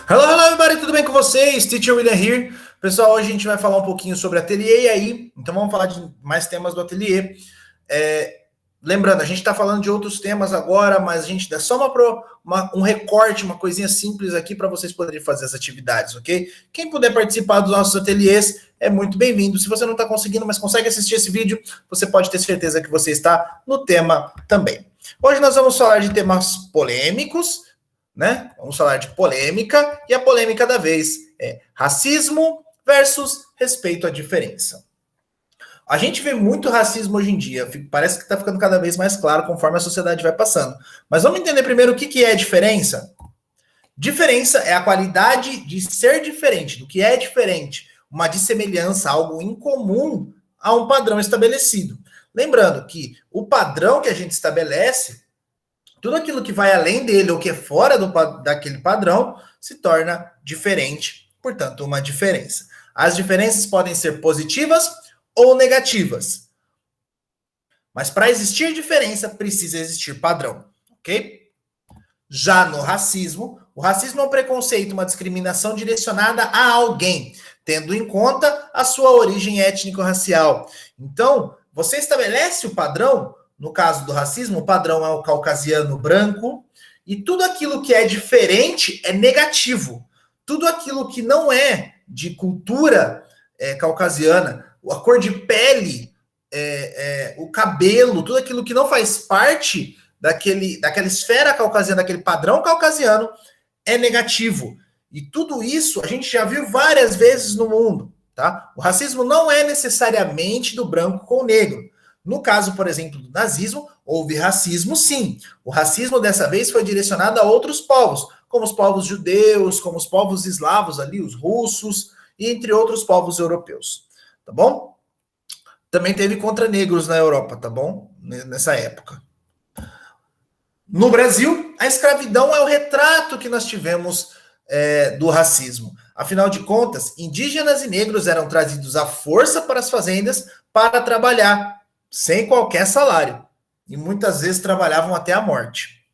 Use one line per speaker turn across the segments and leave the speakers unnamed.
Hello, hello, everybody, tudo bem com vocês? Teacher William here. Pessoal, hoje a gente vai falar um pouquinho sobre ateliê aí, então vamos falar de mais temas do ateliê. Lembrando, a gente está falando de outros temas agora, mas a gente dá só um recorte, uma coisinha simples aqui para vocês poderem fazer as atividades, ok? Quem puder participar dos nossos ateliês é muito bem-vindo. Se você não está conseguindo, mas consegue assistir esse vídeo, você pode ter certeza que você está no tema também. Hoje nós vamos falar de temas polêmicos, né? Vamos falar de polêmica, e a polêmica da vez é racismo versus respeito à diferença. A gente vê muito racismo hoje em dia, parece que está ficando cada vez mais claro conforme a sociedade vai passando. Mas vamos entender primeiro o que é diferença? Diferença é a qualidade de ser diferente, do que é diferente, uma dissemelhança, algo incomum a um padrão estabelecido. Lembrando que o padrão que a gente estabelece, tudo aquilo que vai além dele ou que é fora daquele padrão se torna diferente, portanto, uma diferença. As diferenças podem ser positivas ou negativas. Mas para existir diferença, precisa existir padrão, ok? Já no racismo, o racismo é um preconceito, uma discriminação direcionada a alguém, tendo em conta a sua origem étnico-racial. Então, você estabelece o padrão. No caso do racismo, o padrão é o caucasiano branco, e tudo aquilo que é diferente é negativo. Tudo aquilo que não é de cultura caucasiana, a cor de pele, o cabelo, tudo aquilo que não faz parte daquela esfera caucasiana, daquele padrão caucasiano, é negativo. E tudo isso a gente já viu várias vezes no mundo, tá? O racismo não é necessariamente do branco com o negro. No caso, por exemplo, do nazismo, houve racismo, sim. O racismo, dessa vez, foi direcionado a outros povos, como os povos judeus, como os povos eslavos ali, os russos, e entre outros povos europeus, tá bom? Também teve contra negros na Europa, tá bom? Nessa época. No Brasil, a escravidão é o retrato que nós tivemos do racismo. Afinal de contas, indígenas e negros eram trazidos à força para as fazendas para trabalhar, sem qualquer salário. E muitas vezes trabalhavam até a morte.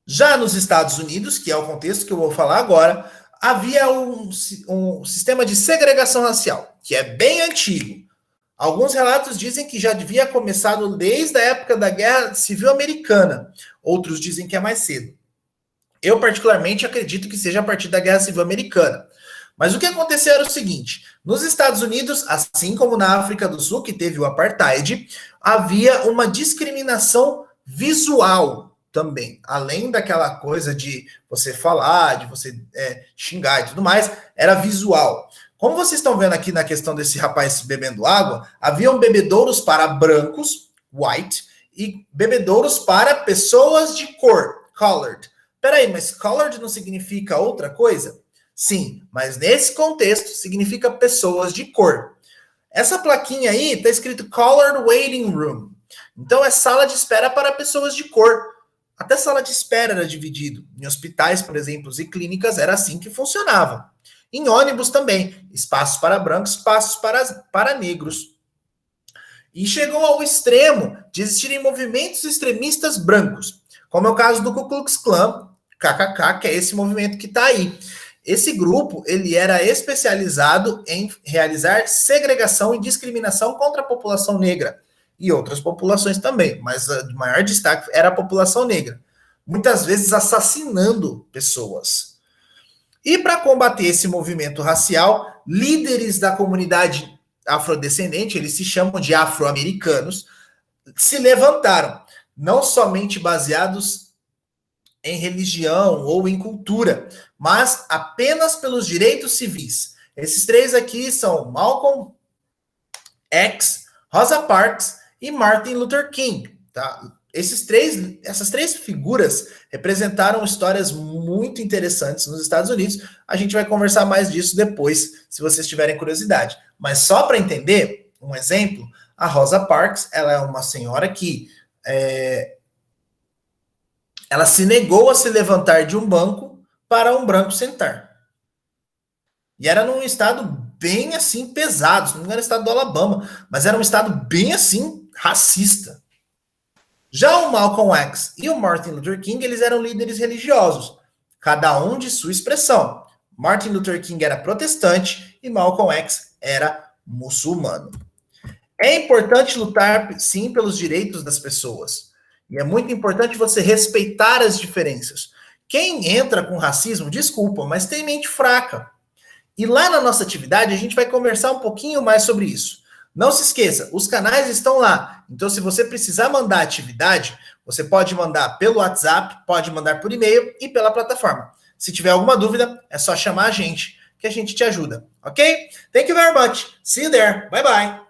Já nos Estados Unidos, que é o contexto que eu vou falar agora, havia um sistema de segregação racial, que é bem antigo. Alguns relatos dizem que já devia começado desde a época da Guerra Civil Americana. Outros dizem que é mais cedo. Eu, particularmente, acredito que seja a partir da Guerra Civil Americana. Mas o que aconteceu era o seguinte: nos Estados Unidos, assim como na África do Sul, que teve o apartheid, havia uma discriminação visual também. Além daquela coisa de você falar, de você xingar e tudo mais, era visual. Como vocês estão vendo aqui na questão desse rapaz bebendo água, haviam bebedouros para brancos, white, e bebedouros para pessoas de cor, colored. Peraí, mas colored não significa outra coisa? Sim, mas nesse contexto significa pessoas de cor. Essa plaquinha aí está escrito Colored Waiting Room. Então é sala de espera para pessoas de cor. Até sala de espera era dividido. Em hospitais, por exemplo, e clínicas era assim que funcionava. Em ônibus também, espaços para brancos, espaços para negros. E chegou ao extremo de existirem movimentos extremistas brancos, como é o caso do Ku Klux Klan, KKK, que é esse movimento que está aí. Esse grupo, ele era especializado em realizar segregação e discriminação contra a população negra e outras populações também, mas o maior destaque era a população negra, muitas vezes assassinando pessoas. E para combater esse movimento racial, líderes da comunidade afrodescendente, eles se chamam de afro-americanos, se levantaram, não somente baseados em religião ou em cultura, mas apenas pelos direitos civis. Esses três aqui são Malcolm X, Rosa Parks e Martin Luther King. Tá? Essas três figuras representaram histórias muito interessantes nos Estados Unidos. A gente vai conversar mais disso depois, se vocês tiverem curiosidade. Mas só para entender, um exemplo, a Rosa Parks, ela é uma senhora que ela se negou a se levantar de um banco para um branco sentar. E era num estado bem assim pesado, se não me engano, era o estado do Alabama, mas era um estado bem assim racista. Já o Malcolm X e o Martin Luther King, eles eram líderes religiosos. cada um de sua expressão. Martin Luther King era protestante e Malcolm X era muçulmano. É importante lutar, sim, pelos direitos das pessoas. E é muito importante você respeitar as diferenças. Quem entra com racismo, desculpa, mas tem mente fraca. E lá na nossa atividade, a gente vai conversar um pouquinho mais sobre isso. Não se esqueça, os canais estão lá. Então, se você precisar mandar atividade, você pode mandar pelo WhatsApp, pode mandar por e-mail e pela plataforma. Se tiver alguma dúvida, é só chamar a gente, que a gente te ajuda. Ok? Thank you very much. See you there. Bye bye.